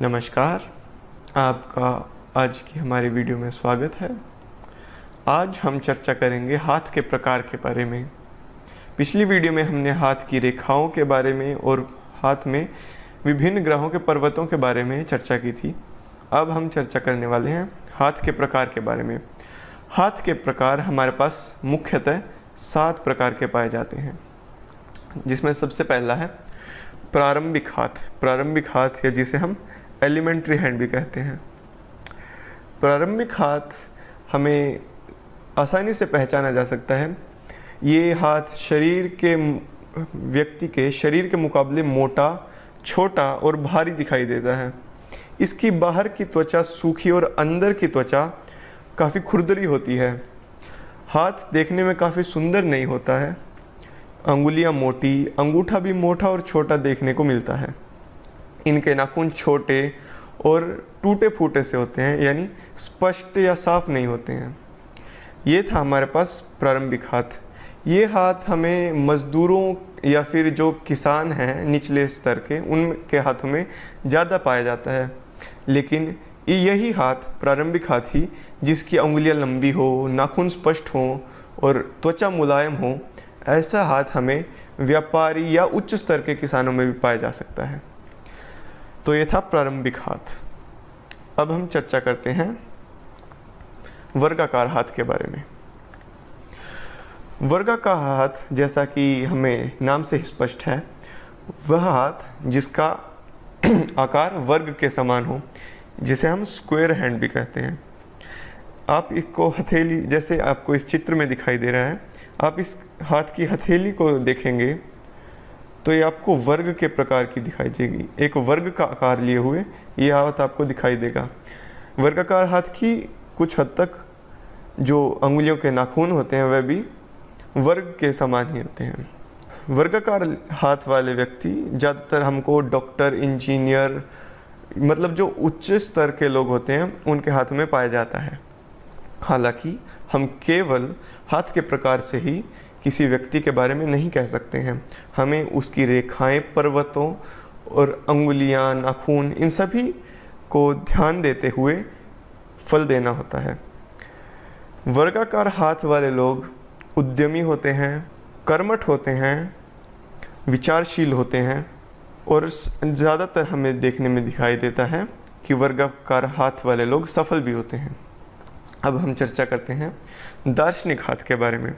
नमस्कार, आपका आज की हमारी वीडियो में स्वागत है। आज हम चर्चा करेंगे हाथ के प्रकार के बारे में। पिछली वीडियो में हमने हाथ की रेखाओं के बारे में और हाथ में विभिन्न ग्रहों के पर्वतों के बारे में चर्चा की थी। अब हम चर्चा करने वाले हैं हाथ के प्रकार के बारे में। हाथ के प्रकार हमारे पास मुख्यतः 7 प्रकार के पाए जाते हैं, जिसमें सबसे पहला है प्रारंभिक हाथ। प्रारंभिक हाथ या जिसे हम एलिमेंट्री हैंड भी कहते हैं। प्रारंभिक हाथ हमें आसानी से पहचाना जा सकता है। ये हाथ व्यक्ति के शरीर के मुकाबले मोटा, छोटा और भारी दिखाई देता है। इसकी बाहर की त्वचा सूखी और अंदर की त्वचा काफ़ी खुरदरी होती है। हाथ देखने में काफ़ी सुंदर नहीं होता है। अंगुलियां मोटी, अंगूठा भी मोटा और छोटा देखने को मिलता है। इनके नाखून छोटे और टूटे फूटे से होते हैं, यानी स्पष्ट या साफ नहीं होते हैं। ये था हमारे पास प्रारंभिक हाथ। ये हाथ हमें मज़दूरों या फिर जो किसान हैं निचले स्तर के, उनके हाथों में ज़्यादा पाया जाता है। लेकिन यही हाथ प्रारंभिक हाथ ही जिसकी अंगुलियां लंबी हो, नाखून स्पष्ट हों और त्वचा मुलायम हो, ऐसा हाथ हमें व्यापारी या उच्च स्तर के किसानों में भी पाया जा सकता है। तो ये था प्रारंभिक हाथ। अब हम चर्चा करते हैं वर्गाकार हाथ के बारे में। वर्गाकार हाथ, जैसा कि हमें नाम से स्पष्ट है, वह हाथ जिसका आकार वर्ग के समान हो, जिसे हम स्क्वायर हैंड भी कहते हैं। आप इसको हथेली, जैसे आपको इस चित्र में दिखाई दे रहा है, आप इस हाथ की हथेली को देखेंगे तो ये आपको वर्ग के प्रकार की दिखाई देगी। एक वर्ग का आकार लिए हुए ये हाथ आपको दिखाई देगा। वर्गाकार हाथ की कुछ हद तक जो अंगुलियों के नाखून होते हैं वह भी वर्ग के समान ही होते हैं। वर्गाकार हाथ वाले व्यक्ति ज़्यादातर हमको डॉक्टर, इंजीनियर, मतलब जो उच्च स्तर के लोग होते हैं उनके हाथ में पाया जाता है। हालांकि हम केवल हाथ के प्रकार से ही किसी व्यक्ति के बारे में नहीं कह सकते हैं। हमें उसकी रेखाएं, पर्वतों और अंगुलियां, नाखून, इन सभी को ध्यान देते हुए फल देना होता है। वर्गाकार हाथ वाले लोग उद्यमी होते हैं, कर्मठ होते हैं, विचारशील होते हैं और ज़्यादातर हमें देखने में दिखाई देता है कि वर्गाकार हाथ वाले लोग सफल भी होते हैं। अब हम चर्चा करते हैं दार्शनिक हाथ के बारे में।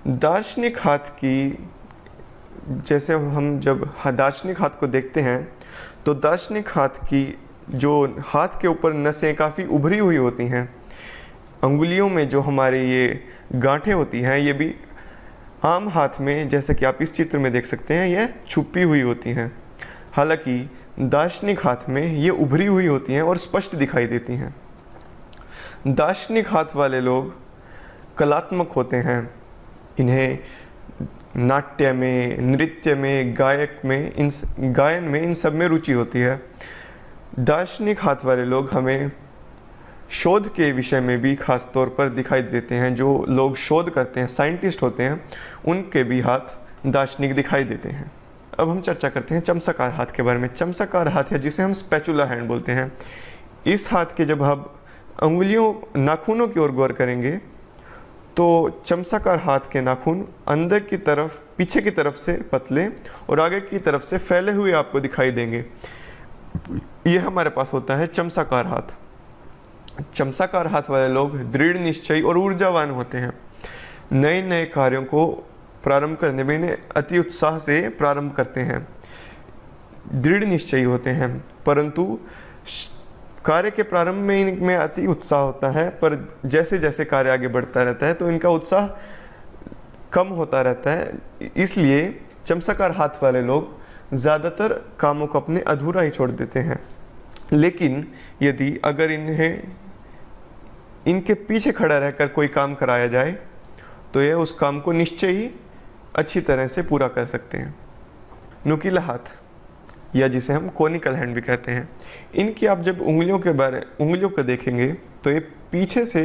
दार्शनिक हाथ की, जैसे हम जब दार्शनिक हाथ को देखते हैं तो दार्शनिक हाथ की जो हाथ के ऊपर नसें काफ़ी उभरी हुई होती हैं। अंगुलियों में जो हमारे ये गांठें होती हैं, ये भी आम हाथ में, जैसे कि आप इस चित्र में देख सकते हैं, यह छुपी हुई होती हैं। हालांकि दार्शनिक हाथ में ये उभरी हुई होती हैं और स्पष्ट दिखाई देती हैं। दार्शनिक हाथ वाले लोग कलात्मक होते हैं। इन्हें नाट्य में, नृत्य में, गायन में, इन सब में रुचि होती है। दार्शनिक हाथ वाले लोग हमें शोध के विषय में भी खास तौर पर दिखाई देते हैं। जो लोग शोध करते हैं, साइंटिस्ट होते हैं, उनके भी हाथ दार्शनिक दिखाई देते हैं। अब हम चर्चा करते हैं चमसाकार हाथ के बारे में। चमसाकार हाथ है जिसे हम स्पैचुला हैंड बोलते हैं। इस हाथ के जब हम अंगुलियों, नाखूनों की ओर गौर करेंगे तो चमसाकार हाथ के नाखून अंदर की तरफ, पीछे की तरफ से पतले और आगे की तरफ से फैले हुए आपको दिखाई देंगे। ये हमारे पास होता है चमसाकार हाथ। चमसाकार हाथ वाले लोग दृढ़ निश्चयी और ऊर्जावान होते हैं। नए नए कार्यों को प्रारंभ करने में इन्हें अति उत्साह से प्रारंभ करते हैं। दृढ़ निश्चयी होते हैं, परंतु कार्य के प्रारंभ में इनमें अति उत्साह होता है, पर जैसे जैसे कार्य आगे बढ़ता रहता है तो इनका उत्साह कम होता रहता है। इसलिए चमसाकार हाथ वाले लोग ज़्यादातर कामों को अपने अधूरा ही छोड़ देते हैं। लेकिन यदि अगर इनके पीछे खड़ा रहकर कोई काम कराया जाए तो यह उस काम को निश्चय ही अच्छी तरह से पूरा कर सकते हैं। नुकीला हाथ, या जिसे हम कोनिकल हैंड भी कहते हैं, इनकी आप जब उंगलियों को देखेंगे तो ये पीछे से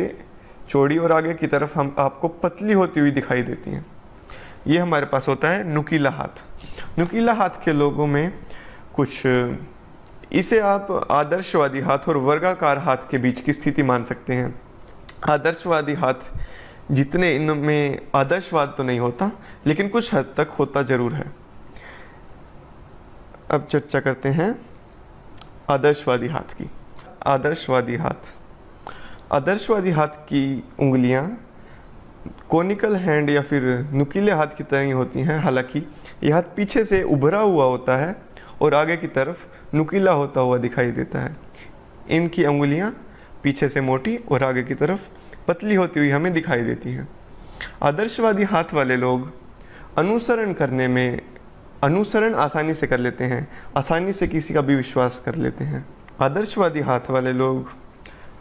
चौड़ी और आगे की तरफ हम आपको पतली होती हुई दिखाई देती हैं। ये हमारे पास होता है नुकीला हाथ। नुकीला हाथ के लोगों में कुछ इसे आप आदर्शवादी हाथ और वर्गाकार हाथ के बीच की स्थिति मान सकते हैं। आदर्शवादी हाथ जितने इनमें आदर्शवाद तो नहीं होता, लेकिन कुछ हद तक होता जरूर है। अब चर्चा करते हैं आदर्शवादी हाथ की। आदर्शवादी हाथ की उंगलियां कोनिकल हैंड या फिर नुकीले हाथ की तरह ही होती हैं। हालांकि यह हाथ पीछे से उभरा हुआ होता है और आगे की तरफ नुकीला होता हुआ दिखाई देता है। इनकी उंगलियां पीछे से मोटी और आगे की तरफ पतली होती हुई हमें दिखाई देती हैं। आदर्शवादी हाथ वाले लोग अनुसरण आसानी से कर लेते हैं, आसानी से किसी का भी विश्वास कर लेते हैं। आदर्शवादी हाथ वाले लोग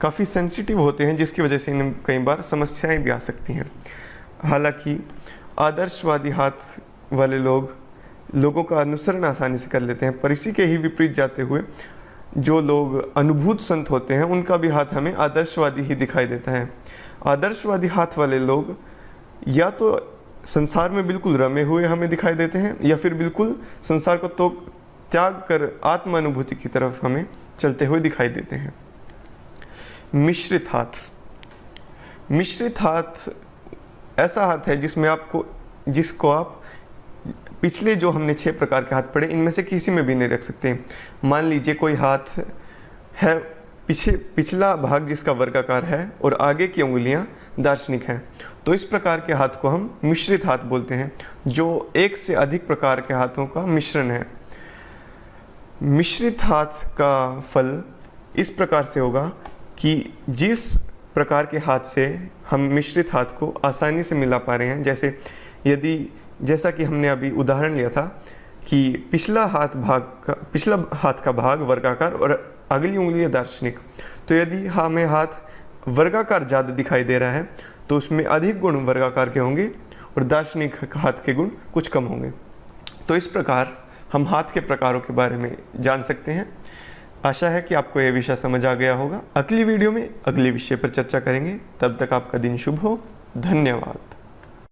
काफ़ी सेंसिटिव होते हैं, जिसकी वजह से इन्हें कई बार समस्याएं भी आ सकती हैं। हालांकि आदर्शवादी हाथ वाले लोगों का अनुसरण आसानी से कर लेते हैं, पर इसी के ही विपरीत जाते हुए जो लोग अनुभूत संत होते हैं उनका भी हाथ हमें आदर्शवादी ही दिखाई देता है। आदर्शवादी हाथ वाले लोग या तो संसार में बिल्कुल रमे हुए हमें दिखाई देते हैं, या फिर बिल्कुल संसार को तो त्याग कर आत्म अनुभूति की तरफ हमें चलते हुए दिखाई देते हैं। मिश्रित हाथ ऐसा हाथ है जिसको आप पिछले जो हमने 6 प्रकार के हाथ पढ़े इनमें से किसी में भी नहीं रख सकते। मान लीजिए कोई हाथ है, पिछला भाग जिसका वर्गाकार है और आगे की उंगलियां दार्शनिक हैं, तो इस प्रकार के हाथ को हम मिश्रित हाथ बोलते हैं, जो एक से अधिक प्रकार के हाथों का मिश्रण है। मिश्रित हाथ का फल इस प्रकार से होगा कि जिस प्रकार के हाथ से हम मिश्रित हाथ को आसानी से मिला पा रहे हैं, जैसा कि हमने अभी उदाहरण लिया था कि पिछला हाथ का भाग वर्गाकार और अगली उंगलियां दार्शनिक, तो यदि हमें हाथ वर्गाकार ज़्यादा दिखाई दे रहा है तो उसमें अधिक गुण वर्गाकार के होंगे और दार्शनिक हाथ के गुण कुछ कम होंगे। तो इस प्रकार हम हाथ के प्रकारों के बारे में जान सकते हैं। आशा है कि आपको यह विषय समझ आ गया होगा। अगली वीडियो में अगले विषय पर चर्चा करेंगे। तब तक आपका दिन शुभ हो। धन्यवाद।